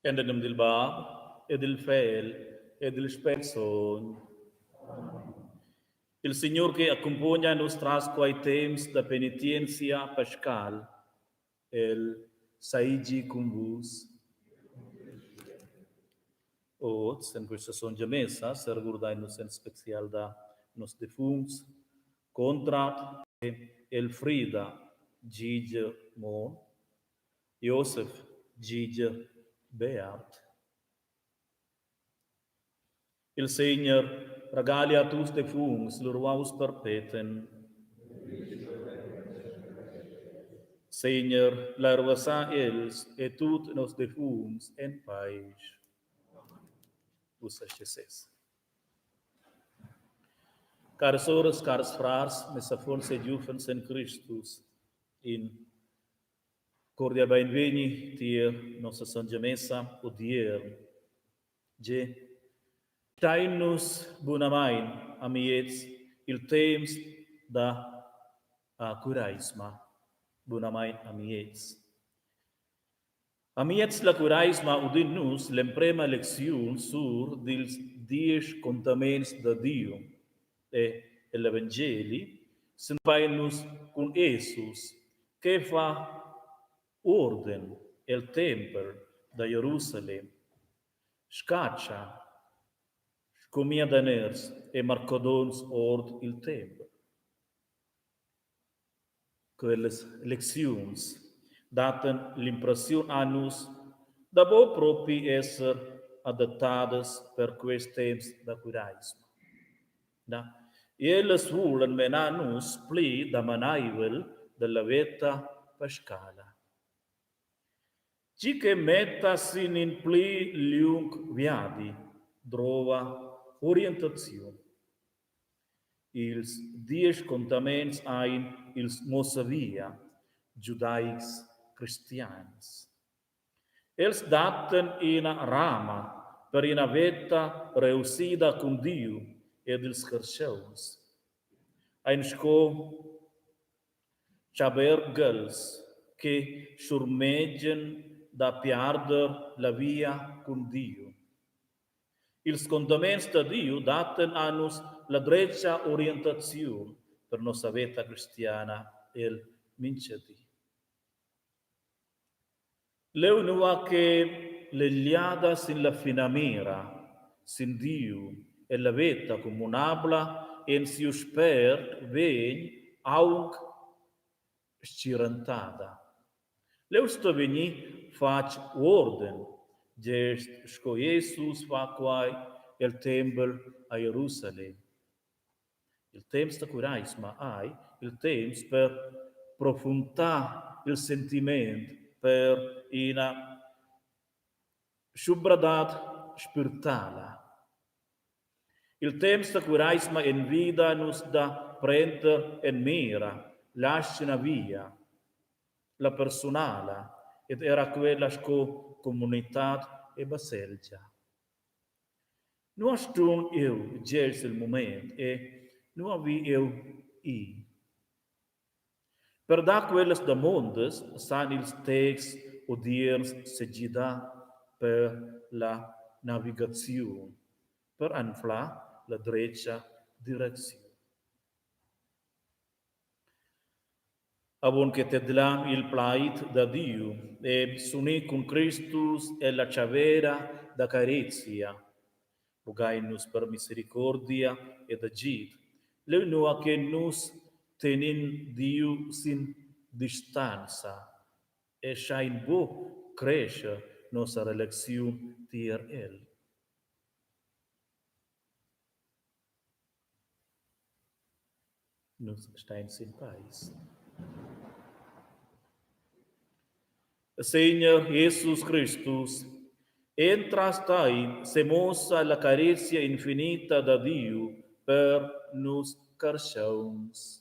En de del Bab, e del Fel, e del Spezzo. Il Signor che accompagna nos tras quai temps da penitência pascal, el saigi cum vos. Oz, en questa sonja messa, se regurdai-nos en special da nos defunts, contra el Frida Gige Mon, Josef Gige Beat. Il Signor regali a tus defunts lor perpeten. Signor, la rosa els et tut nos defunts en paz. Usa Jesus. Caras horas, caras frars, messa fonse giufens en Christus, in cordia benveni tia nossa Santa Messa odier, je tainus bunamain amiets il temps da curaisma, bunamain amiets. Amiets la curaisma udinus l'emprema lección sur dils 10 contaments de Dio, e l'Evangeli senpainus con Jesus, che fa orden el tempel da Jerusalem, scaccia, scomia daners e marcodons ord il tempel. Quelles leccions daten l'impression a nus da bo propi esser adattadas per quest temps da curaisma. Da, elles vulen menanus pli da manaivel della veta pascala. Ci che mettasin in pli liung viadi, drova orientazione. Ils 10 contaments ein ils mossavia, judaics cristians. Els daten ina rama per ina veta reusida con Dio ed ils scherzaus. Ein sco chabergels che surmeggen da piarder la via con Dio. Ils condaments da Dio daten a nos la dreccia orientazione per nostra vita cristiana el mincedi. Leunua che le liada sin la finamera, sin Dio, e la vita comunabla en si spert vegn aunc scirantada. Leusto veni fac orden, gest sco Jesus faquai el tempel a Jerusalem. Il temps da curaisma ai, il temps per profundar il sentiment per ina subradat spirituala. Il temps da curaisma in vida nos da prender en mira, lascina via, la personala, ed era quella sco comunitat e baselgia. Nu stun eu gels il moment e nu avi eu i. Per da quelles da mondes san ils text odiers segida per la navigazione, per anfla la dreccia direzione. Avon che te dlam il plait da Dio, e suni con Christus e la chavera da carizia, rugai-nos per misericordia ed agit, leunua che nus tenin Dio sin distanza, e shain bo cresce nostra relazione tier el. Nus stein sin pais. Señor Jesús Christus, entrastai semosa la carizia infinita da Dio per nos carciauns.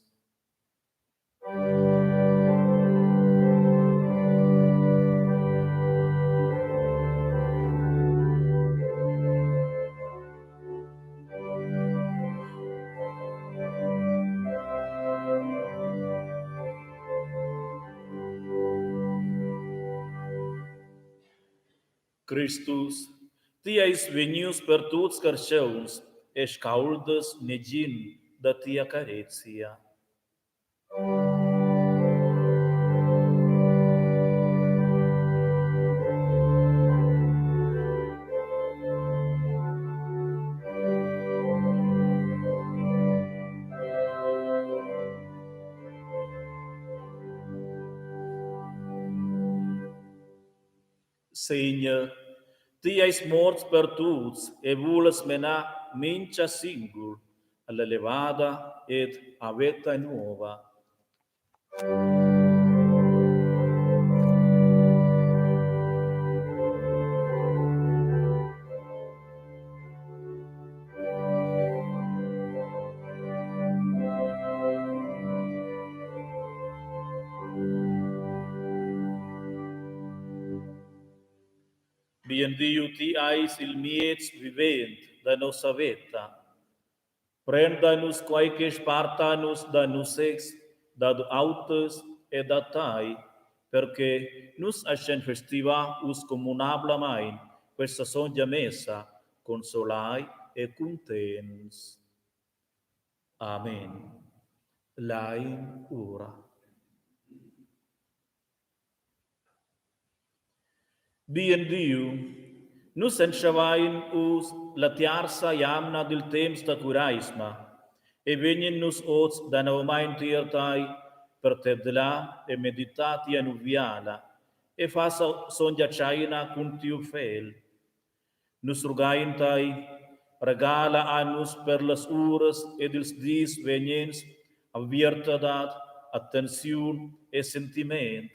Christus, tiais venius per tuts carcheuns, es cauldes negin da tia caretia. Seigneur, tiais morts per tuts, e vules mena mincia singul, alla levada et a veta nuova. Biendiu tiais il miets vivent da nossa veta. Prenda-nos quaeques parta-nos da nos ex, da autes e da tai, perché nus ascen festiva us communablamein, questa songia messa, consolai e contens. Amen. Lain ora. Bien Diu, nus enchavain us la tiarsa iamna del temps da curaisma, e venien nus oz da naumain tiertai per tedla e meditati anuviala, e fasa sonja chaina cum tiu fel. Nus rugain tai, regala annus per las uras ed ils dis veniens avviertadat, attenziun e sentiment,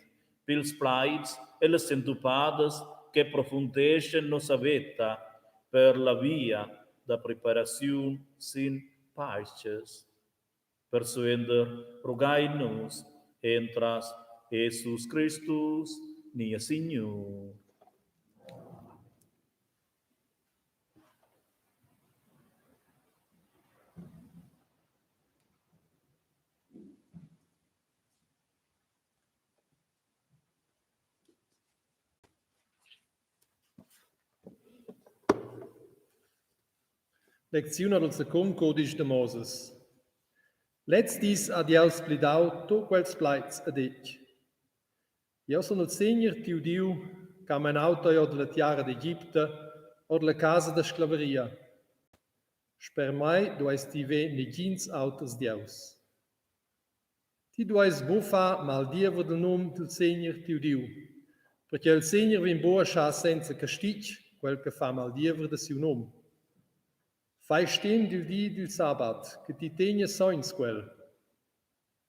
pils plaids e les centupadas que profundeixen nossa veta per la via da preparaziun sin paces. Persuender, rugai-nos, entras Jesus Christus, nia Signor. Lezione del second codice de Moses. Letztis adiaus plidau to quels pleits ad ec. Io sono il Segner tiu Diu, ca mein auto io della tiara d'Egipte, o della casa da sclaveria. Sper mai du eis ti ve negins autos Dieus. Ti du eis bufa mal dievo del nom del Segner tiu Diu, perché il Segner vin boa scha senza castic, quel che fa mal dievo de siu nom. Fai stehen du di del sabat, che ti tegna soins quel.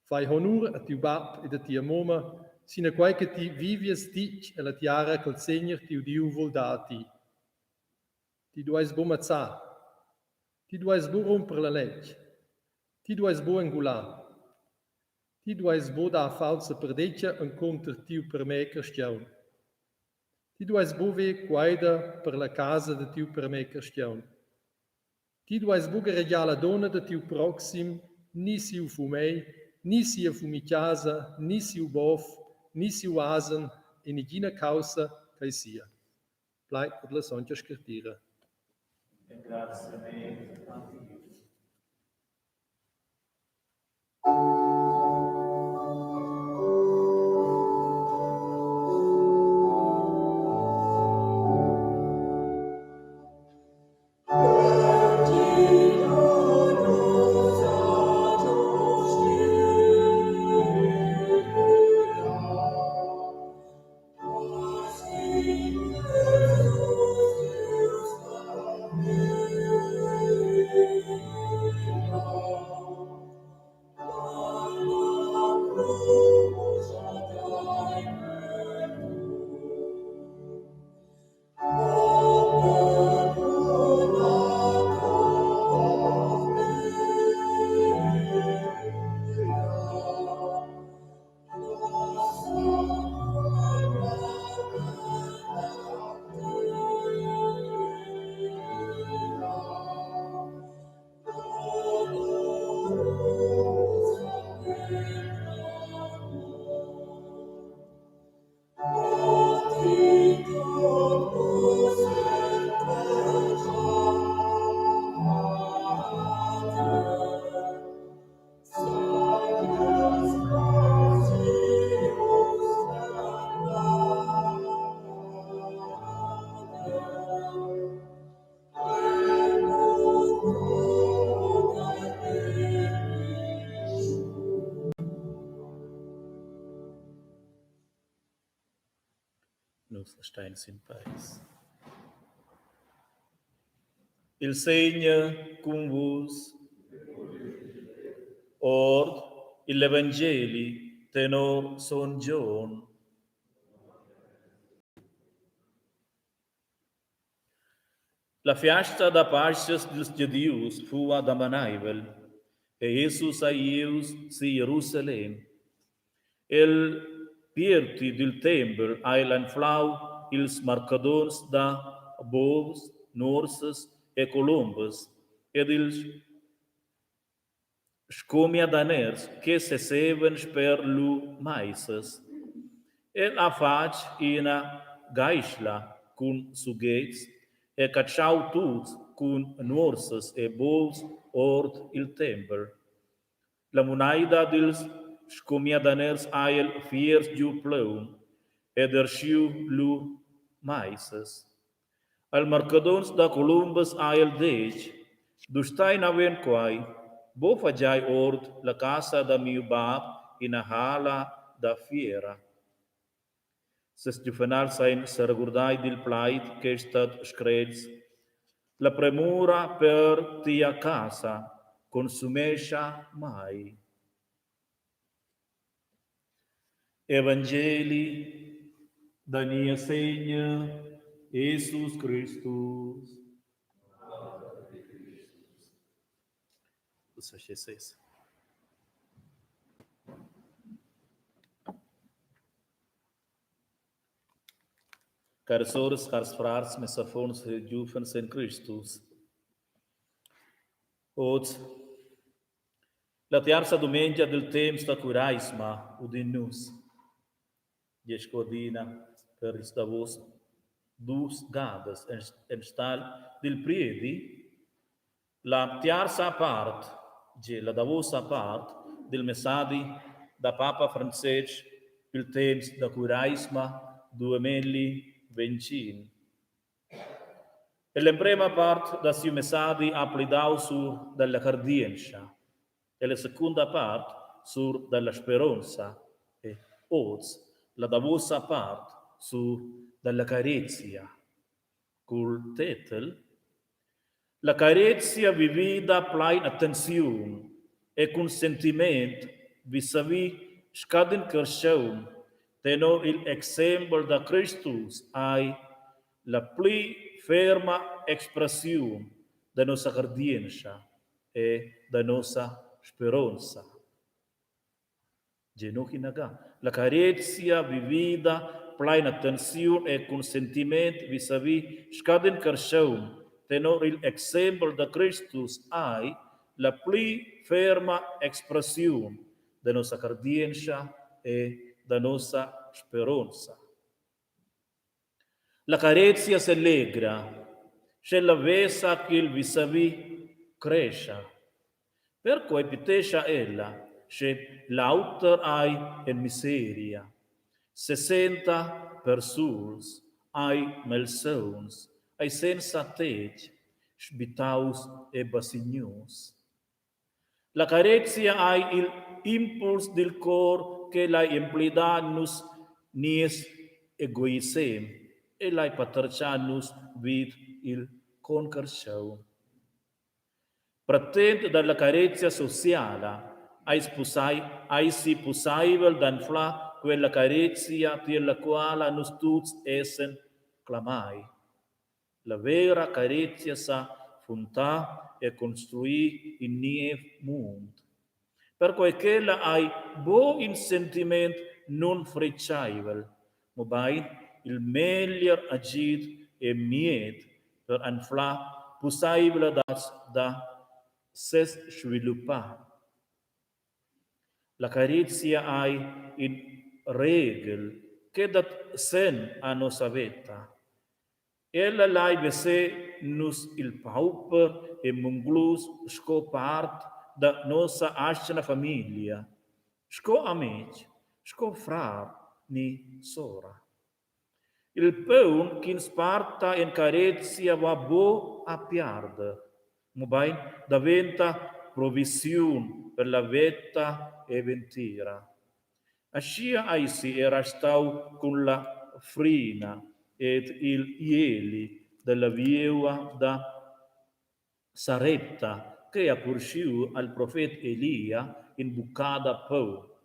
Fai honor a tiu bab ed a tia moma, sine quai che ti vivies dic e la tiara col Segner tiu Diu vol dati. Ti duais bo mazzà, ti duais bo romper la legge, ti duais bo angular, ti duais bo da falsa perdeccia un conter tiu per me cristian. Ti duais bo ve guaida per la casa de tiu per me cristian. Ti duais bo regiala dona de tiu proxim, ni siu fumei, ni sia fumiciasa, ni siu bof, ni siu asen, e nigina causa cae sia. Plai per la songia scrittira. E grazie a me, a Dio. Jesus sta in paese. Il segno con vos, or il Evangeli tenor Son John. La festa da Páscoa dos judeus foi da Manaivel, e Jesus saiu de Jerusalém. El pierti del tempel ailan flau ils marcadors da bovs, norses e colombes, ed ils scomiadaners che se seven per lu maises. El a fac ina gaisla cun sughets e cacciau tuts cun norses e bovs ord il tempel. La munaida dels scomiadaners ael fiers giu pleum, ed erschiu lu maises. Al marcadons da columbus ael deci, dustain aven quai, bo fagiai ord la casa da miu bab in a hala da fiera. Se Stefanal sain sergurdai dil plait che stat screds, la premura per tia casa consumescia mai. Evangeli da nia segna Jesus Christus. Os faceis. Caros sores, caros frares, messafons e jufens in Christus. Od la terza domenica del temps da Curaisma udinus. Jescodina per istavos dus gadas en stal del priedi, la terza part, la davosa part del messadi da Papa Francesc il temps da Curaisma 2020. E la prima parte da siu messadi applicau sur dalla cardienza, e la seconda parte sur dalla speranza, e oz la davosa parte sur dalla carezia, col titel La carezia vivida plain attenzione e con sentiment vis-à-vis scaden kershon, tenor il exempel da Christus ai la pli ferma espressione da nostra cardienza e da nostra speranza. Genochi naga. La carezia vivida plain attenzione e con sentiment vis-à-vis scaden kershon, tenor il exempel da Christus ai la pli ferma espressione da nostra cardienza e da nostra speranza. La carezia si allegra, c'è la vesa che il vis-à-vis cresce. Per cui pitescia ella, c'è l'autor ai in miseria, 60 persons ai melsons, ai senza tec, sbitaus e basignus. La carezia ai il impuls del cor che la implidanus nies egoisem e la patercianus vid il concarsau. Pretend dalla carezia sociale, ai si possibile d'anfla quella carezia per la quale nus tuts essen clamai. La vera carezia sa funtà e costruì in niev mund. Per quel la hai bo in sentiment non frecciaibel, ma bai il meglio agit e miet per anfla possibile da ses sviluppa. La carezia hai in regel che dat sen a nostra vita. Ella lai vese nus il pauper e munglus sco part da nostra ascena famiglia, sco amici, sco frar ni sora. Il peun che sparta in carezia va bo a piarder, ma diventa provvision per la vita e ventira. Ascia aisi era stau con la frina, ed il ieli della viua da Sarepta, che appurciu al profeta Elia in bucada pau.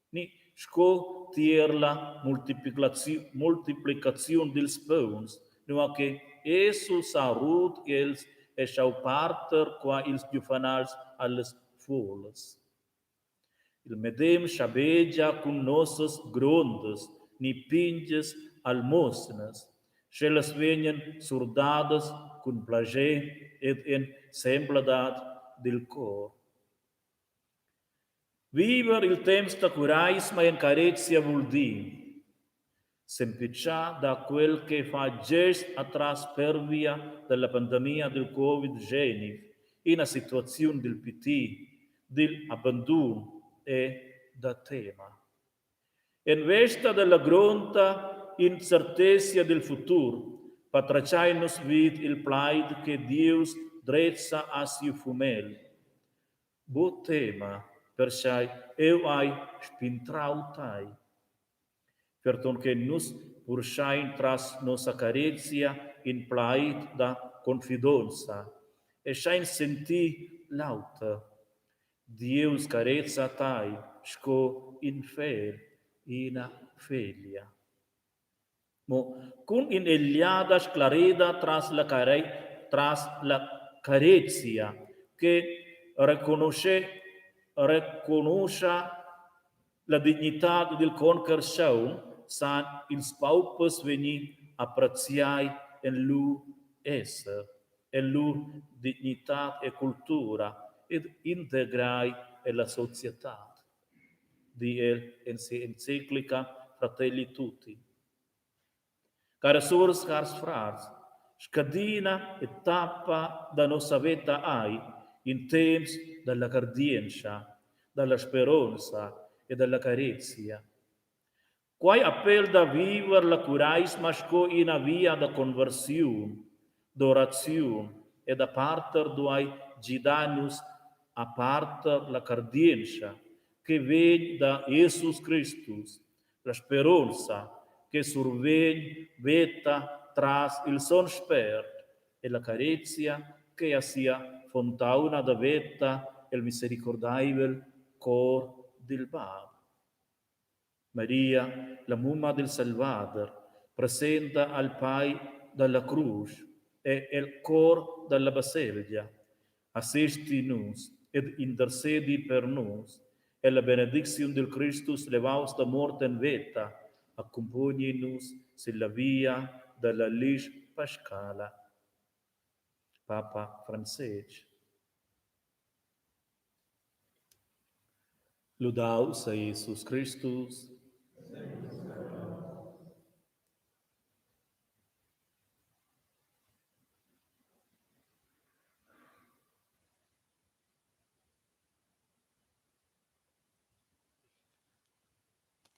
Ni sco tier la multiplicazione dels pães, no che esso sarut els e schau parter qua ils giufanals alles foles. Il medem schabegia cum nossos grondes, ni pinges almosnes, Shelas venien surdadas cum plager ed en sembladat del cor. Viver il temps da curaisma en carezia vuol dir sempliccià da quel che fa gest atras per via della pandemia del Covid-19 in una situazione del PT, del abbandono e da tema. In vista della gronta incertezza del futuro, patracai-nos vid il plaid che Deus drezza a si fumel. Bo tema, perciai eu ai spintrautai. Perton che nus pursain tras nosa carezia in plaid da confidenza, e shain senti lauta. Deus carezza tai, sco in fer, ina felia. Mo, cum in eliadas clareda tras la carezia, che reconosce la dignità del conquerção, san ils paupes veni appreciai en lu esser, en lu dignità e cultura, ed integrai e la società. Di el enciclica Fratelli Tutti. Care sors, cars frars, scadina e tappa da nostra vita ai, in temps della cardienza, della speranza e della carezia. Quai appel da viver la curaisma sco in a via da conversione, d'orazione, e da parter duai gidanus a parter la cardienza, che vegn da Jesus Christus, la speranza, che survegn veta tras il son spert, e la carezia, che sia fontauna da veta el misericordaibel cor del Bab. Maria, la mumma del Salvador, presenta al Pai dalla cruz e il cor dalla baselgia. Assisti-nos ed intercedi per nos, e la benedizione del Christus levaus da morte in vita, accompagni-nos sulla via della lig pascala. Papa Francesc. Laudaus a Jesus Christus.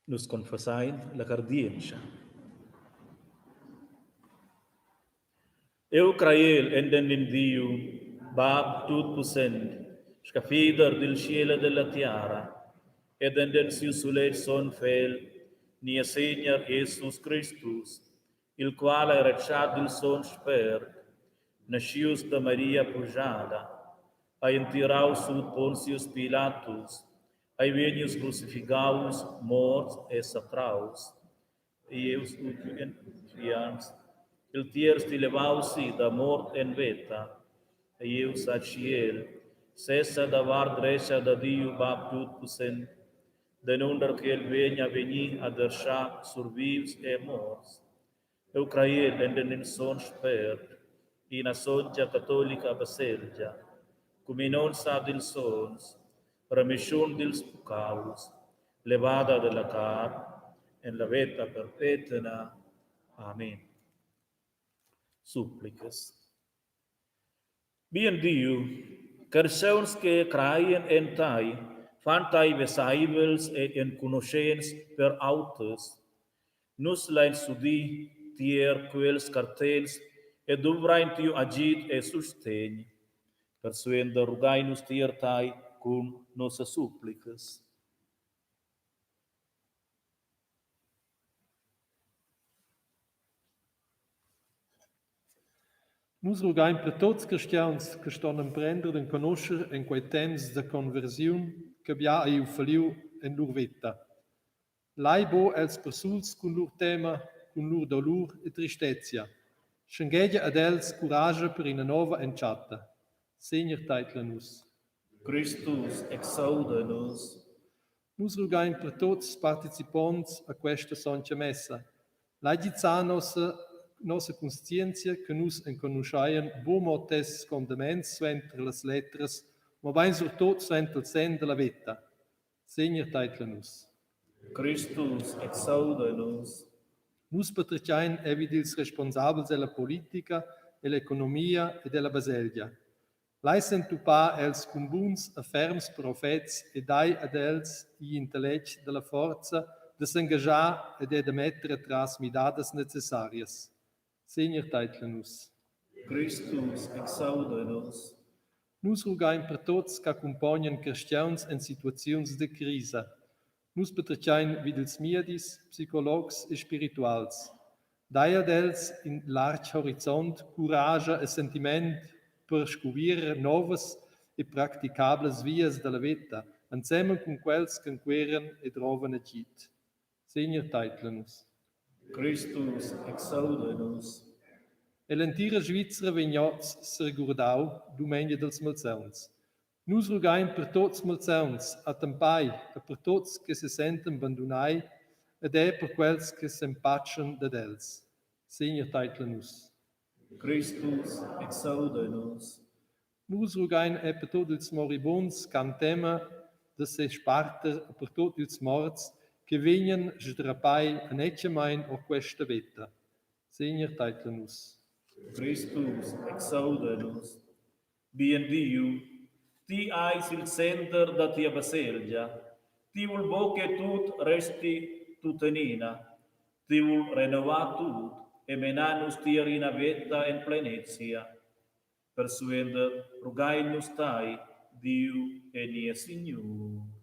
Nos confessain la cardienza. Eu creiel enden in Dio, Bab tutpotent, scafider del cielo e della terra, ed enden siu sulet son fel, nia Seigneur Jesus Christus, il quale ha recciat il son spert, nascius da Maria pujada, a intirau sud Pontius Pilatus, ai venius crucificaus, morts e satraus, e eus ut fians, il tiers ti levausi da mort en veta, e eus ad ciel, cessa da var drecha da Dio Bab tutpotent, denunder che el vegna veni ad erscha sur vivs e morts. Eu creiel enden in son spert, in a songia cattolica baselgia, cum in onsa dil sons, remission dils pecaus, levada della car, en la vita perpetua. Amen. Supplicas. Bien Dio, persons que creien en tai, fan tai vesaibels e en conoscens per autos, nus lain sudi tier quels cartels e duvrain tiu agit e sustegn, persuenda rugainus tier tai cum nossa supplicas. Nus rugaim per tots cristians che ston emprender en conoscer en quei temps de conversiun che bia a faliu en lur vita. Lai bo els persuls cun lur tema, cun lur dolur e tristezia. Schengedia ad els courage per una nova enciata. Senior titla nus. Christus exaude nos. Nus rugaim per tots participants a questa soncia messa. Lagiza nossa consciência que nos enconosciaien bo motes condaments suenter las letras, ma vain surtot suenter il sen de la veta. Senior titla nus. Christus exaude nos. Nus patriciain evidils responsabels della politica, dell'economia e della baselgia. Laisen tu pa els cumbuns a ferms profets e dai ad els i intelletg della forza de s'engajar ed de mettere tras midadas necessarias. Senior titla nus. Christus exaude nos. Nus rugaim per tots che accompagnan cristians en situazions de crisa. Nus patriciain videls miedis, psicologs e spirituals. Dai ad els in larg horizont courage e sentiment per scovire novas e practicables vias della vita, insieme con quels che inqueren e trovan agit. Senior titla nus. Christus exaude nos. E l'entira Svizra vignots se regurdau Dumenia dels Malzauns. Nus rugaim per tots Malzauns a tempai e per tots che se senten abandonai ed è per quels che se impaccian da els. Senior titla nus. Christus exaude nos. Nus rugaim e per tots ils moribunds can tema de se sparter e per tots ils morts che vegnan sdrapai a necemain o questa veta. Senior titla nus. Christus exaude nos. Bien Diu, ti ais il center da tia baselgia, ti vul bo che tut resti tutenina, ti vul renova tut, e menanus tia rina veta en plenezia. Persuender, rugainus tai, Diu e nia Signor.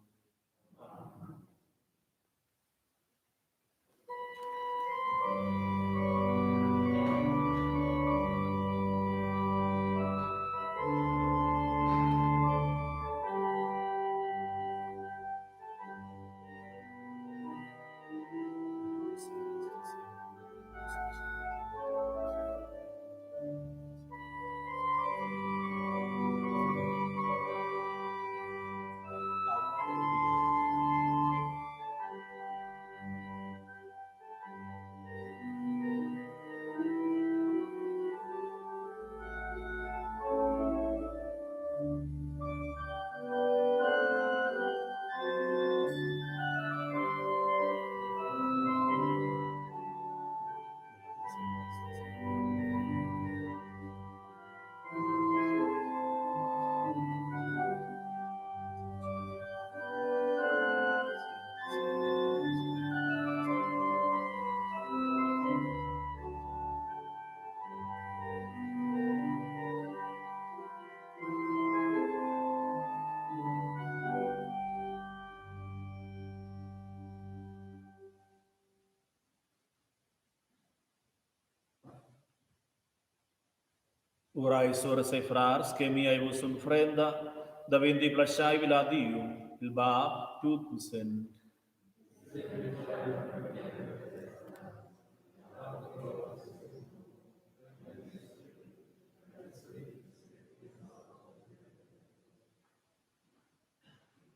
Urai sores e frars, che mi ai vos frenda, da vendi plasciai vila Diu, il Bab, tutto sen.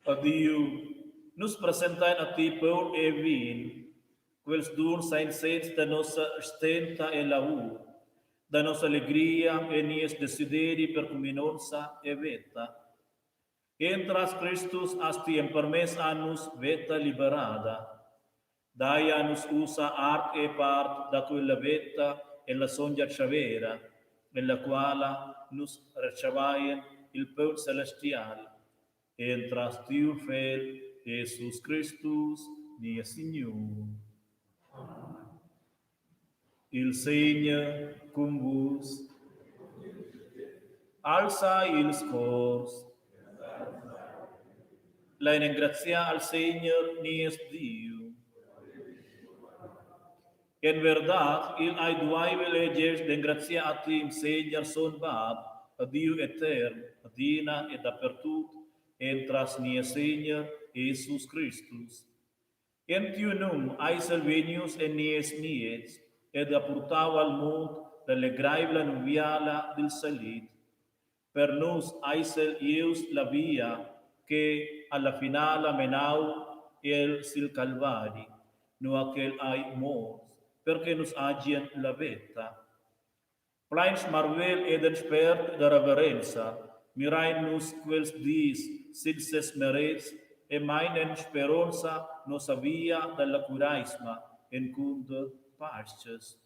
A Diu, nos presentai a ti peur e vin, quels dur sain sets da nossa stenta e lavur, da nossa alegria e nies desideri per cuminonsa e veta. Entras Christus asti en permes annus veta liberada. Dai annus usa art e part da quella veta e la songia chavera, nella quale nus recevaien il peur celestial. Entras tiu fel, Jesus Christus, nia Signor. Il Signe cum vos. Alza ils cors. La ingrazia al Signor nies Dio. En verdad, il ai duai veleges d'engrazia a ti insegnar son bab, a Dio etern, adina e dappertut, entras nia Seigneur Jesus Christus. Entiunum aisel venius en nies nies, ed apurtau al mund delle graibla nuviala del salit. Per nos aisel ius la via, che alla finala menau el sil calvari, no aquel ai mors, perché nos agien la veta. Plains marvel eden spert da reverenza, mirain nus quels dis, silses merets, e mainen speronza nos avia dalla curaisma, en cunde pasces.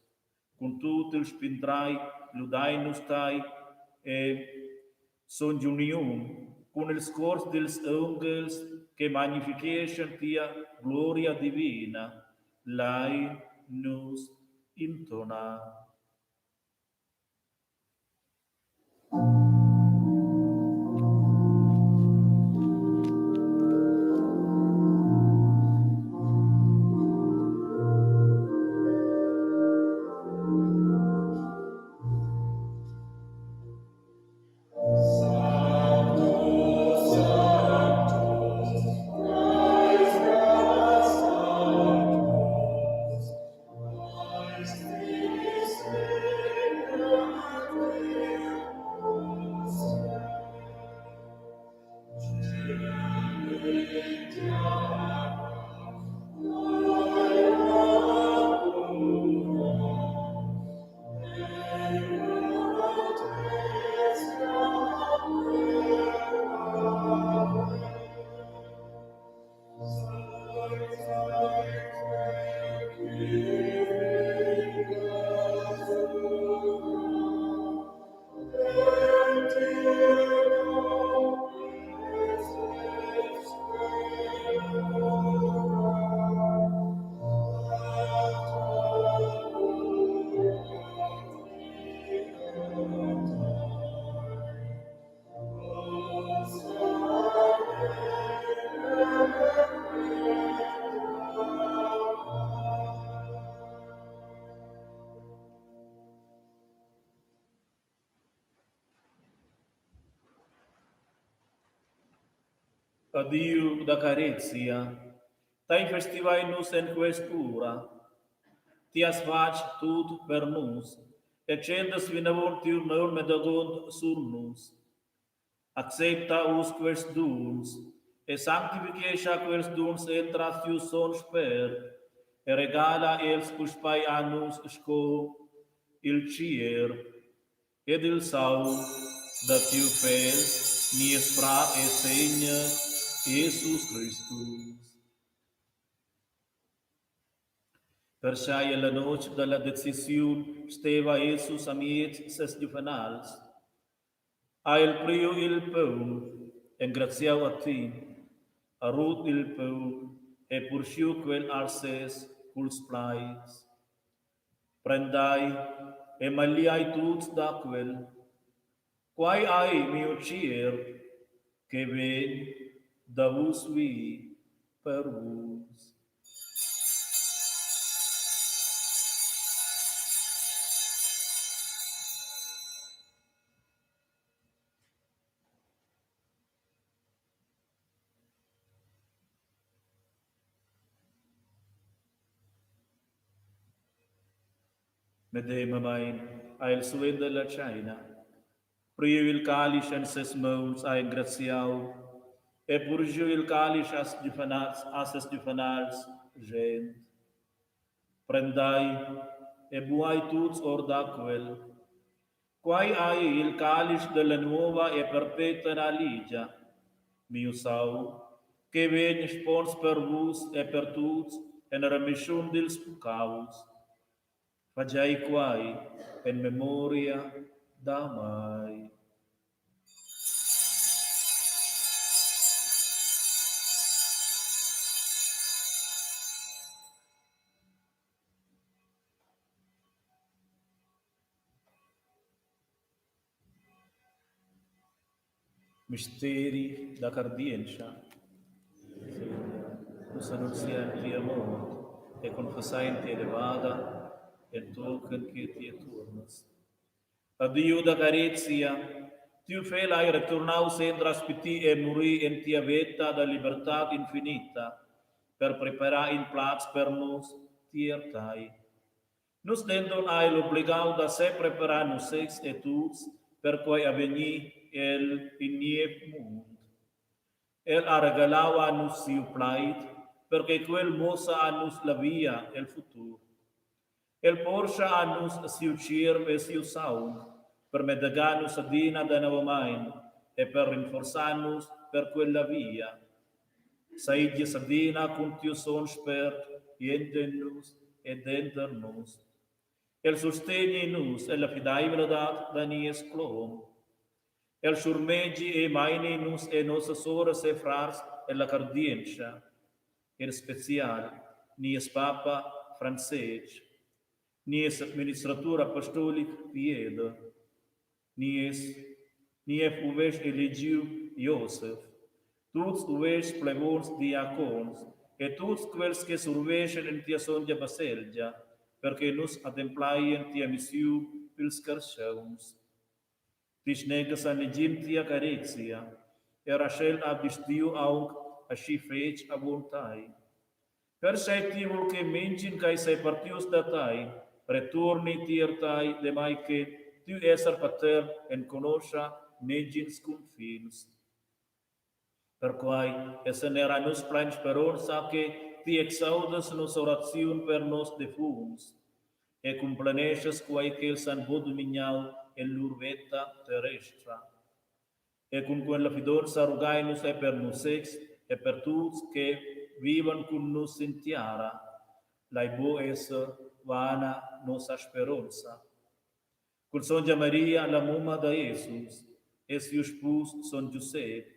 Con tutto il spintrai, ludainus tai, e son junium, con il scors dels angels, che magnification tia gloria divina, lai nus intona. Adiu da carezia, tai festivai nus en questura, tias fac tut per nus, et cendas vinavon tiu non medagond sur nus. Accepta us quers duns, e sanctificetia quers duns entras tius son sper, e regala els cuspai annus sco il cier, ed il sau, da tiu fel, nies frat e Seigneur, Jesus Christus. Perciai la noche dalla decisiun steva Jesus amiet ses juvenals. A il prio il pão, engraziau a ti, a rut il pão, e pursiu quel arses culs plais. Prendai, e maliai tuts da quel, quai ai mio cier, che ven da vos vi per vos. Medema main, a il suenda la China, prio il calice en ses mãos a engraciau, e purgiu il calice as juvenals gent. Prendai, e buai tuts or daquel, quai ai il calice della nuova e perpetua aligia, mio sau, che vegn spons per vos e per tuts en remission dels pecaus. Fagiai quai en memoria da mai. Misteri da cardienza. Nos annuncianti amor e confessainti elevada en token que te turnas. A Dio da carizia, tu fela retornau sendras piti e muri en tia veta da libertad infinita, per preparar in plats per nos tiertai. Nos dendon ai l'obligau da se preparar nos sex et tuts, per quai aveni el iniev mund. El ha regalau a nos siu plait, perché quel mosa a nos la via, el futur. El porscha a nos siu cirm e siu saun, per medaganus adina da navomain, e per rinforzanus per quella via. Saidje sadina cum tiu son spert, iendenus ed enternos. El sostegni nus e la fidaiveladat da nies clom. El surmegi e maini nus e nossa soras e frars e la cardienza. El special, nies papa francês, nies administratura apostolic pieda, nies uves eligiu Iosef, tuts uves plebons diacons, e tuts quels que surveixen en tia sonja baselgia, perché nus ademplaien tia missiu pils carceums. Tis negas an legim tia carizia, e Rachel abdistiu aunc a si fec a voltai. Per septimul che mengin cae se partius datai, returni tiertai de mai che tu esser pater en conosca negins confins. Per quai essen era nos plain speranza che ti exaudas nos oration per nos defuns, e complanesces quai che il san bodumignau en l'urvetta terrestra. E con quella fidorza rugainus e per nos ex, e per tuts che vivan cum nos in tiara, lai bo esser vana nosa speranza. Cul sonja Maria, la mumma da Jesus, e siu spus son Giuseppe,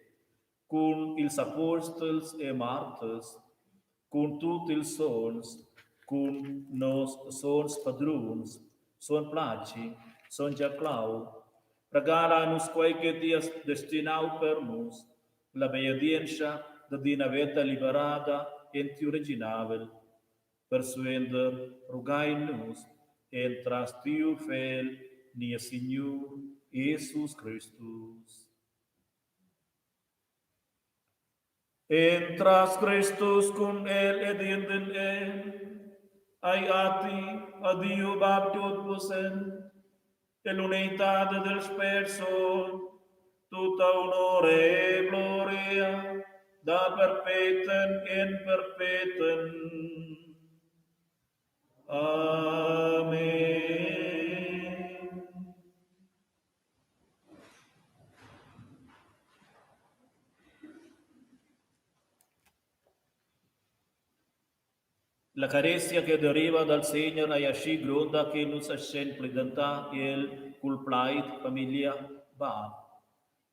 con ils apostels e martes, con tutti ils sons, con nos sons padruns, son placi, son Jaclau, regala-nos quae que dias destinau per nos, la obediência da dina veta liberada en tiu reginavel, persuender rugai-nos, entras tiu fel, nia Signor Jesus Christus. Entras Christus cum el ed inden el, ai ati, a Dio Baptist posent, e l'unità del Spirito, tutta onore e gloria, da perpetuum in perpetuum. Amen. La carecia che deriva dal Signore è asci gronda che nos ascen pledanta el culplait familia ba.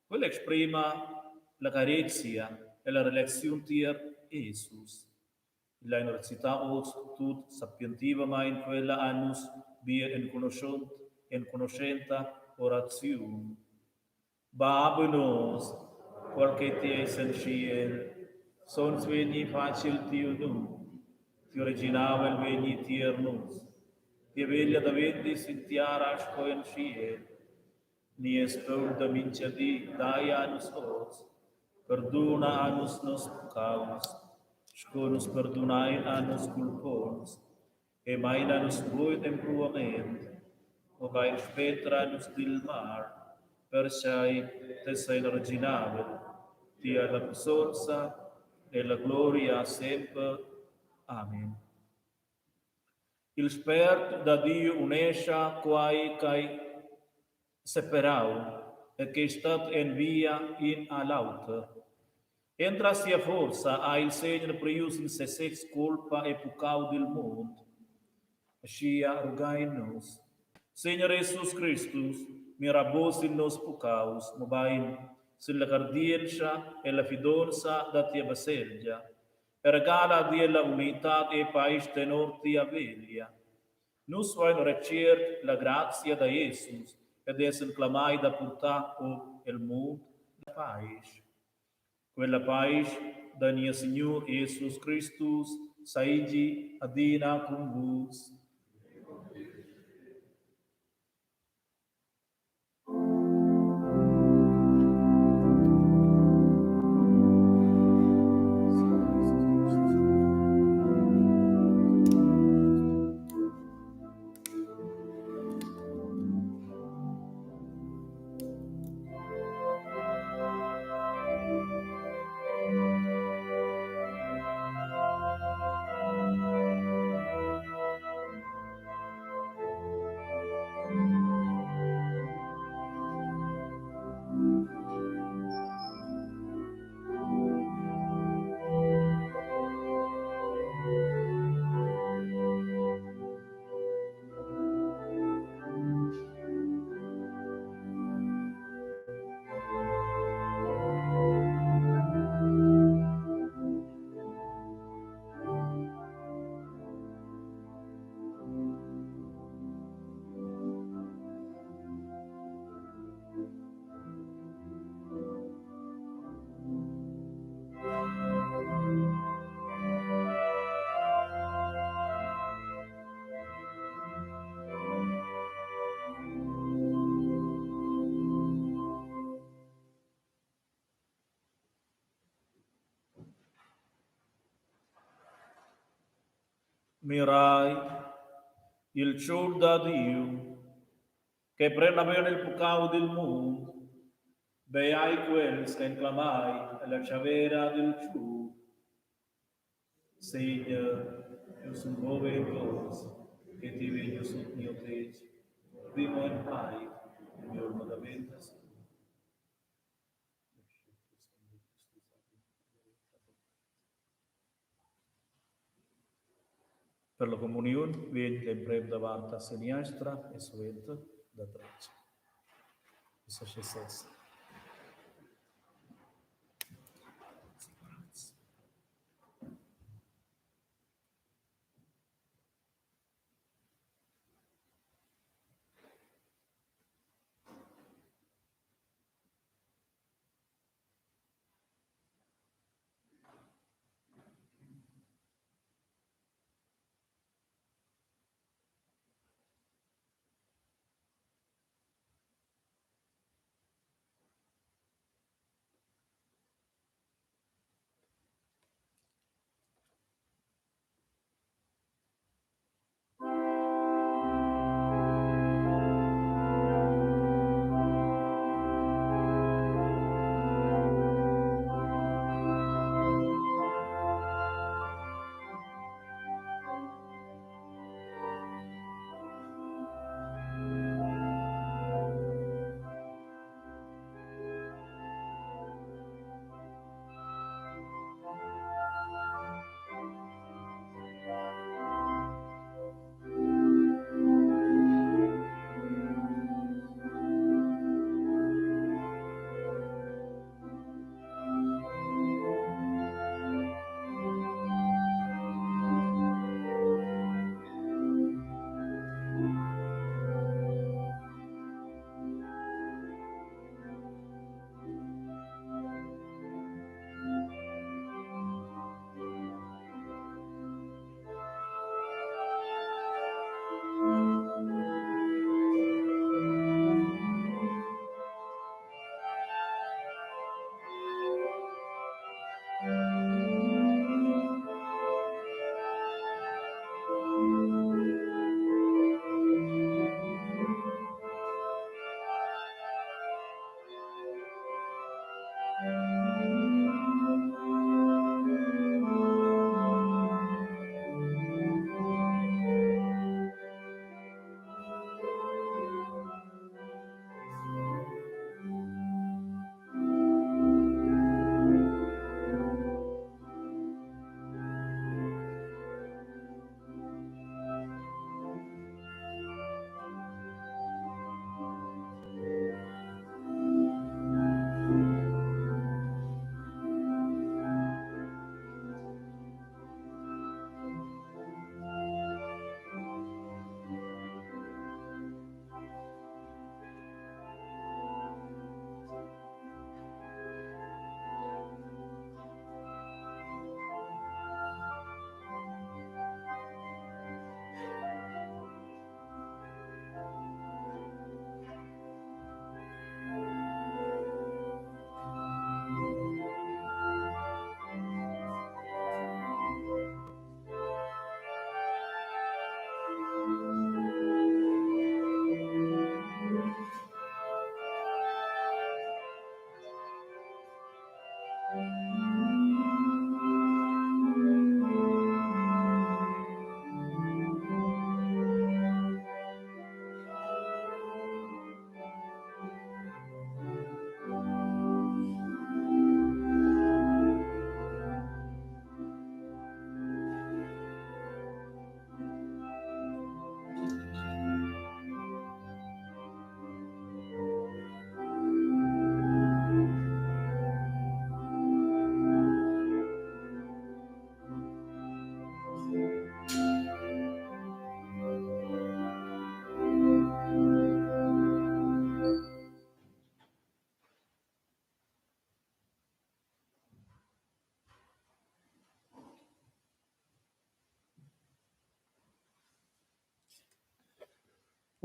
Quella esprima la carecia e la relazione tier Jesus. La università os tut sapientiva ma in quella annus via in conoscenta orazione. Babunos, qualche ti essentiel, son svegni facil tiu nu. Ti originavel veni tiernus, ti veglia da vendi sintiaras coen fiel, ni espul da minciadi dai anus os, perdona anus nos pecaus, sconus perdonain anus culpons, e main anus void empruament, o vain spetra anus dilmar, per sai te sei originavel, tia la sorsa e la gloria sempre. Amen. Il spert da Dio unescia quae cae separau, e che stat en via in alauta. Entra sia forza a il Signor prius in se sex culpa e pucau del mund. Scia rugain nos. Signor Jesus Christus, mirabos in nos pucaus, mobain, sin la cardienza e la fidonza da tia baselgia, regala die la unità e pais tenor tia velia. Nus vain recert la grazia da Jesus, ed essen clamai da purta o el mund da pais. Quella pais da nia Signor Jesus Christus, saigi adina cum vos. Mirai il ciò da Dio, che prenda bene il peccato del mondo, beai quelli che inclamai alla chavera del ciò. Signor, io sono poveroso, che ti vedo sul mio techo, primo in pai, il mio ornamento. Per la comunione, vieni che breve davanti a sinistra e suelta da destra. Questo c'è stesso.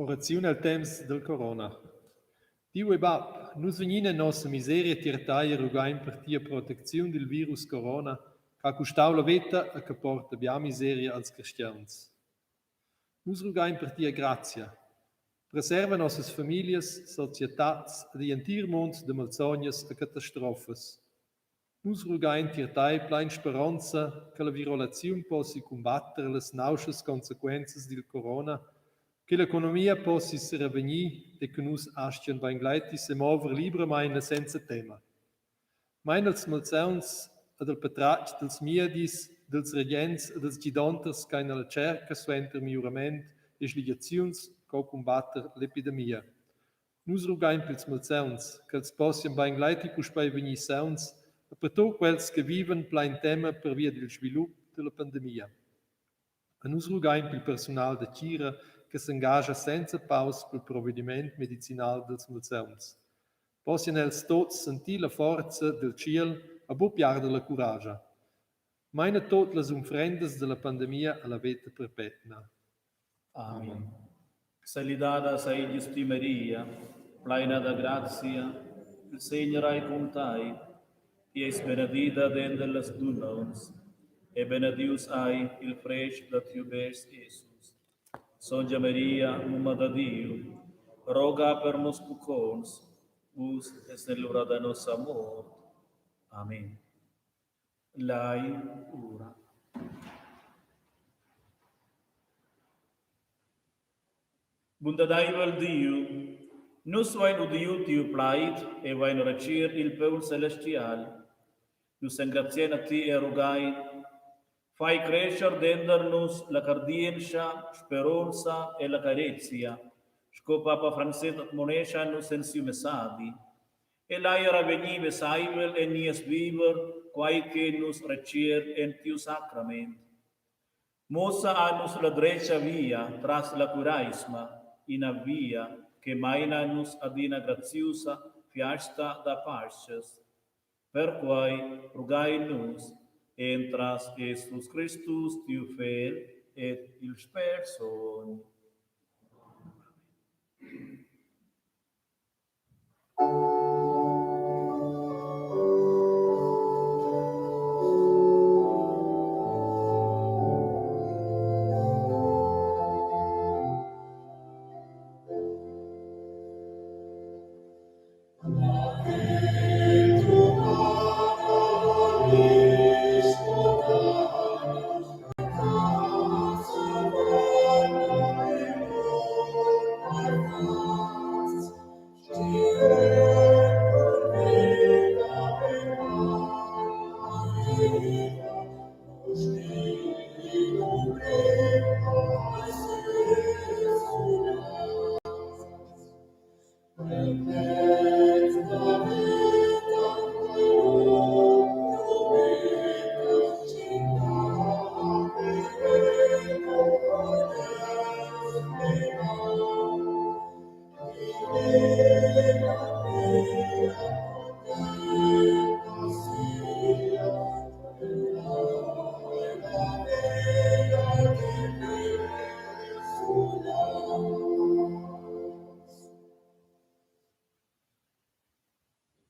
Orazione al temps del corona. Dio e Bab, nus venina nossa miseria tirtai e rugain per tia protezione del virus corona, che custau la vita e che porta via miseria als cristians. Nus rugaim per tia grazia. Preserva nossas famílias, societats e entir mond de malsognas e catastrofes. Nus rugaim tir tai plein speranza che la virolazione possa combattere le nauschas consequenze del corona, che l'economia possa revenir e che nus astian ben gleiti se mover libremein senza tema. Mein als malsauns ed el patratg dels miedis, dels regents e dels gidonters che in la cerca suenter miurament e sligaziuns co combatter l'epidemia. Nus rugaim pils malsauns, che els possiam ben gleiti cuspai venir sauns, e per tot quels che viven plein tema per via del svilup della pandemia. E nus rugaim pil personal de Cira che s'engaja senza paus pel provvediment medicinal dels malsauns. Possian els tots sentir la forza del ciel a buon piarda la curagia. Meine tot las umfrendas della pandemia alla vita perpetua. Amen. Salidada sei Giusti Maria, plena da gratia, il Signor hai con tai, es benedita dentro las donnes, e benedius ai il fresc da tiu bes Jesus. Sonja Maria, mumma da Dio, roga per nos pucons, us es nell'ora da nostra morte. Amen. Lai ora. Bundadai val Dio, nus vain udiu tiu plait e vain recir il peul celestial. Nus engrazien a ti e rugai, fai crescer dender nus la cardienza, speranza e la carezia. Sco Papa Francesco admonesha nus en siu messadi. E l'aira veni besaivel e nies viver, quai che nus recir en tiu sacrament. Mossa anus la drecha via tras la curaisma, in a via che maina nus adina graziusa fiasta da parches. Per quai rugai nus, entras Jesus Christus tiu fel et il sperson.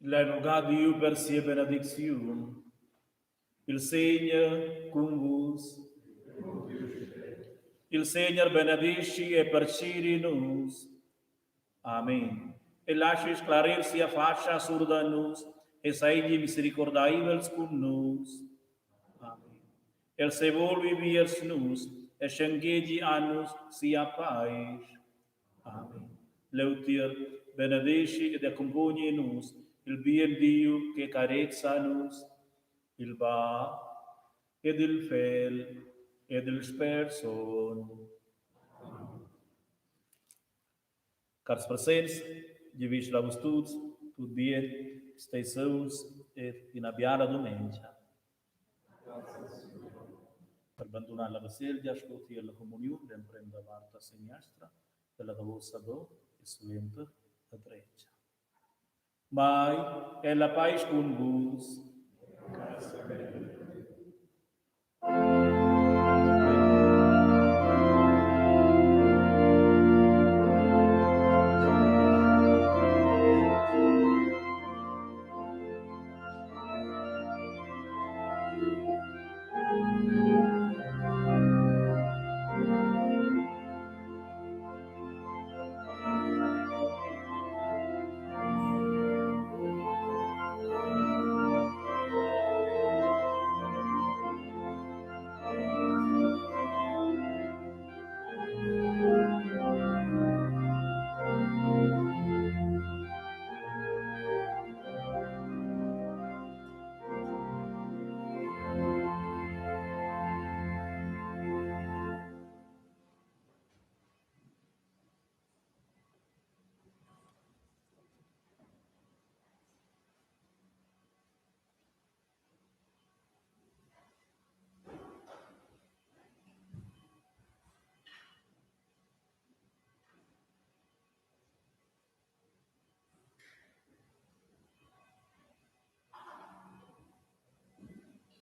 La ruga Dio per sia benedizione. Il Signore con vos. Il Signore benedisci e perciri nus. Amen. E lasci sclarirsi a faccia surda nus, e saigli misericordaivels con nus. Amen. El se volvi viers nus, e scengegi annus sia pais. Amen. Leutir benedisci ed accompagni nus, il bien Dio che carezza nus, il va ed il fel ed il sperson. Cars presents, divis la tuts, tut bien, stay souls, et in abiara domenica. Per abbandonare la Basilgia, ascolti la comunione, den prenda varta seniastra, della vostra do, e suente a dreccia. Mai è la pais con vos.